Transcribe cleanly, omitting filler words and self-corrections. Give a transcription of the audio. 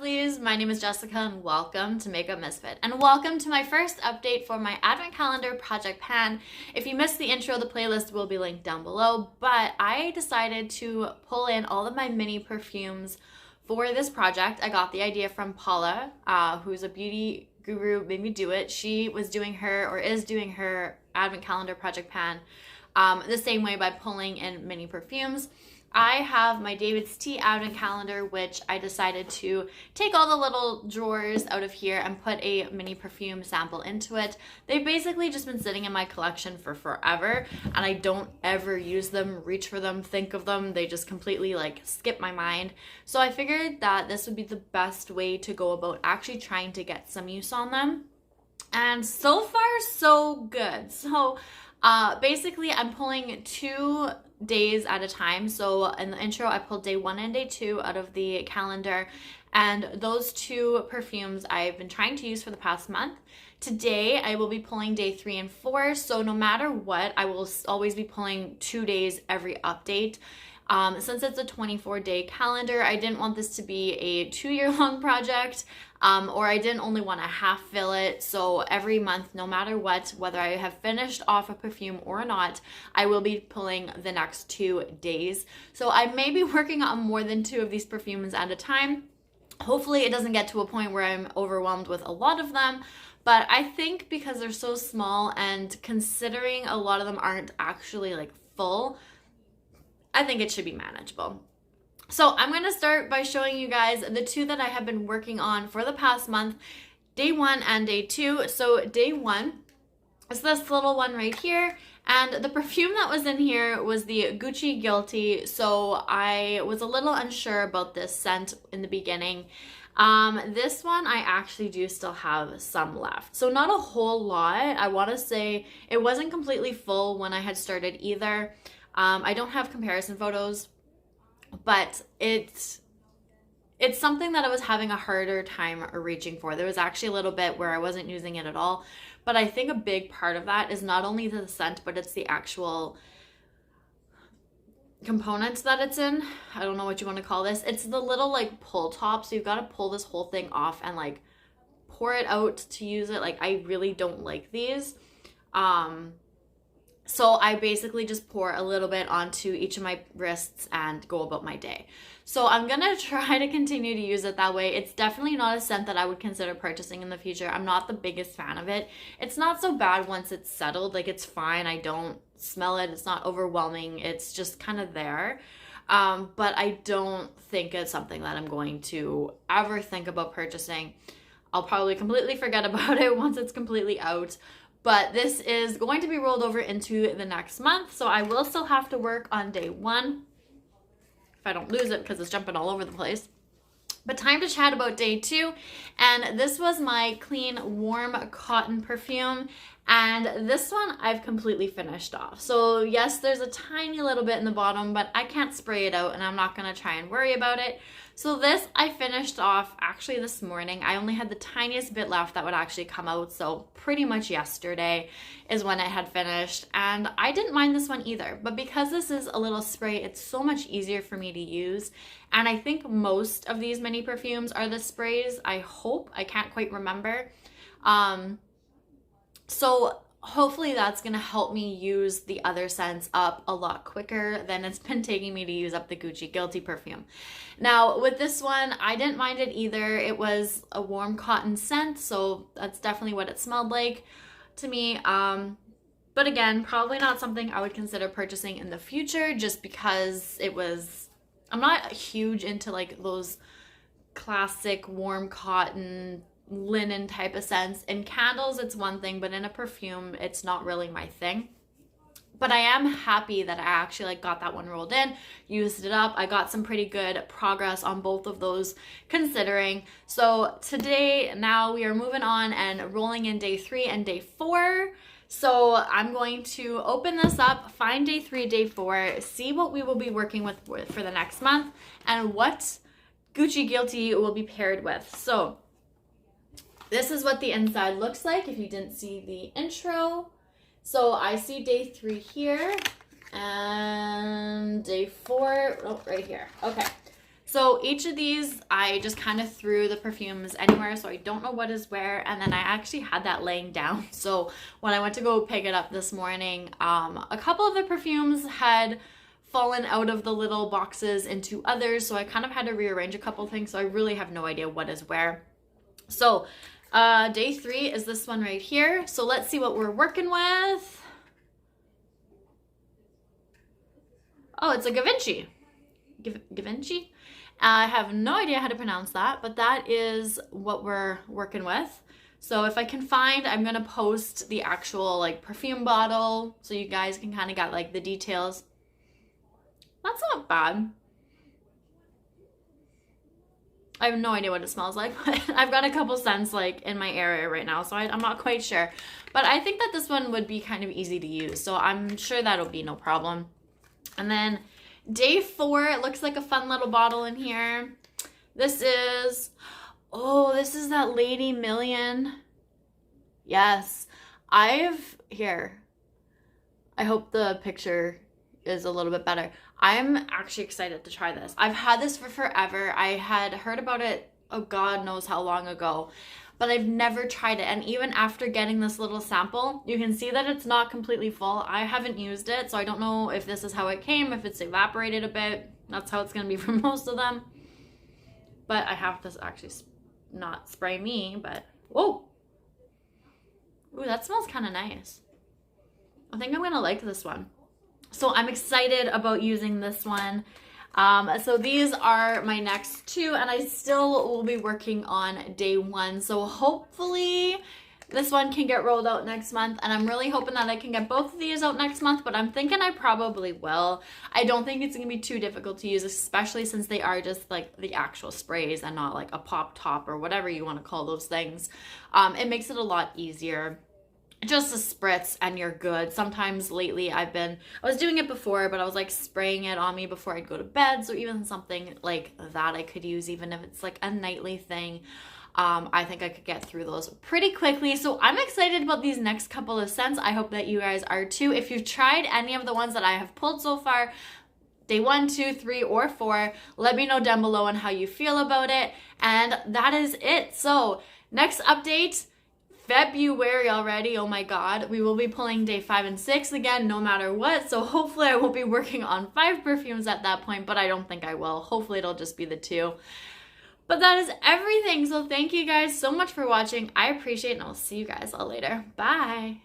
lovelies, my name is Jessica and welcome to Makeup Misfit. And welcome to my first update for my advent calendar project pan. If you missed the intro, the playlist will be linked down below, but I decided to pull in all of my mini perfumes for this project. I got the idea from Paula, who's a beauty guru, made me do it. She was doing her, or is doing her advent calendar project pan the same way by pulling in mini perfumes. I have my David's Tea advent calendar, which I decided to take all the little drawers out of here and put a mini perfume sample into it. They've basically just been sitting in my collection for forever, and I don't ever use them, reach for them, think of them. They just completely like skip my mind. So I figured that this would be the best way to go about actually trying to get some use on them. And so far, so good. So basically I'm pulling 2 days at a time. So in the intro, I pulled day 1 and day 2 out of the calendar, and those 2 perfumes I've been trying to use for the past month. Today, I will be pulling day 3 and 4. So no matter what, I will always be pulling 2 days every update. Since it's a 24-day calendar, I didn't want this to be a 2-year-long project, or I didn't only want to half fill it. So every month, no matter what, whether I have finished off a perfume or not, I will be pulling the next 2 days. So I may be working on more than 2 of these perfumes at a time. Hopefully it doesn't get to a point where I'm overwhelmed with a lot of them. But I think because they're so small, and considering a lot of them aren't actually like full, I think it should be manageable. So I'm going to start by showing you guys the 2 that I have been working on for the past month, day 1 and day 2. So day 1 is this little one right here, and the perfume that was in here was the Gucci Gulity. So I was a little unsure about this scent in the beginning. This one I actually do still have some left. So not a whole lot. I want to say it wasn't completely full when I had started either. I don't have comparison photos, but it's something that I was having a harder time reaching for. There was actually a little bit where I wasn't using it at all, but I think a big part of that is not only the scent, but it's the actual components that it's in. I don't know what you want to call this. It's the little like pull top, so you've got to pull this whole thing off and like pour it out to use it. Like, I really don't like these. So I basically just pour a little bit onto each of my wrists and go about my day. So I'm going to try to continue to use it that way. It's definitely not a scent that I would consider purchasing in the future. I'm not the biggest fan of it. It's not so bad once it's settled. Like, it's fine. I don't smell it. It's not overwhelming. It's just kind of there. But I don't think it's something that I'm going to ever think about purchasing. I'll probably completely forget about it once it's completely out. But this is going to be rolled over into the next month, so I will still have to work on day 1 if I don't lose it because it's jumping all over the place. But time to chat about day 2, and this was my clean warm cotton perfume, and this one I've completely finished off. So yes, there's a tiny little bit in the bottom, but I can't spray it out and I'm not going to try and worry about it. So this I finished off actually this morning. I only had the tiniest bit left that would actually come out, so pretty much yesterday is when it had finished, and I didn't mind this one either. But because this is a little spray, it's so much easier for me to use, and I think most of these mini perfumes are the sprays. I hope. I can't quite remember. So hopefully that's going to help me use the other scents up a lot quicker than it's been taking me to use up the Gucci Gulity perfume. Now with this one, I didn't mind it either. It was a warm cotton scent, so that's definitely what it smelled like to me. But again, probably not something I would consider purchasing in the future, just because I'm not huge into like those classic warm cotton linen type of scents. In candles it's one thing, but in a perfume it's not really my thing. But I am happy that I actually like got that one rolled in, used it up. I got some pretty good progress on both of those considering. So today, now we are moving on and rolling in day 3 and day 4. So I'm going to open this up, find day 3, day 4, see what we will be working with for the next month and what Gucci Gulity will be paired with. So this is what the inside looks like if you didn't see the intro. So I see day 3 here and day 4, oh, right here. Okay. So each of these, I just kind of threw the perfumes anywhere, so I don't know what is where. And then I actually had that laying down. So when I went to go pick it up this morning, a couple of the perfumes had fallen out of the little boxes into others. So I kind of had to rearrange a couple things. So I really have no idea what is where. So day 3 is this one right here. So let's see what we're working with. Oh, it's a givinchy. Givinchy? I have no idea how to pronounce that, but that is what we're working with. So if I can find, I'm going to post the actual like perfume bottle so you guys can kind of get like the details. That's not bad. I have no idea what it smells like, but I've got a couple scents like in my area right now, so I'm not quite sure. But I think that this one would be kind of easy to use, so I'm sure that'll be no problem. And then day 4, it looks like a fun little bottle in here. This is, oh, this is that Lady Million. Yes, here. I hope the picture is a little bit better. I'm actually excited to try this. I've had this for forever. I had heard about it, oh God knows how long ago, but I've never tried it. And even after getting this little sample, you can see that it's not completely full. I haven't used it, so I don't know if this is how it came, if it's evaporated a bit. That's how it's gonna be for most of them. But I have to actually not spray me, but, whoa. Ooh, that smells kind of nice. I think I'm gonna like this one. So I'm excited about using this one. So these are my next 2, and I still will be working on day 1. So hopefully this one can get rolled out next month, and I'm really hoping that I can get both of these out next month, but I'm thinking I probably will. I don't think it's gonna be too difficult to use, especially since they are just like the actual sprays and not like a pop top or whatever you want to call those things. It makes it a lot easier. Just a spritz and you're good. Sometimes lately I was doing it before, but I was like spraying it on me before I'd go to bed. So even something like that I could use, even if it's like a nightly thing. I think I could get through those pretty quickly. So I'm excited about these next couple of scents. I hope that you guys are too. If you've tried any of the ones that I have pulled so far, day 1, 2, 3, or 4, let me know down below on how you feel about it. And that is it. So next update, February already, oh my God. We will be pulling day 5 and 6 again, no matter what. So hopefully I won't be working on 5 perfumes at that point, but I don't think I will. Hopefully it'll just be the 2. But that is everything. So thank you guys so much for watching. I appreciate it, and I'll see you guys all later. Bye.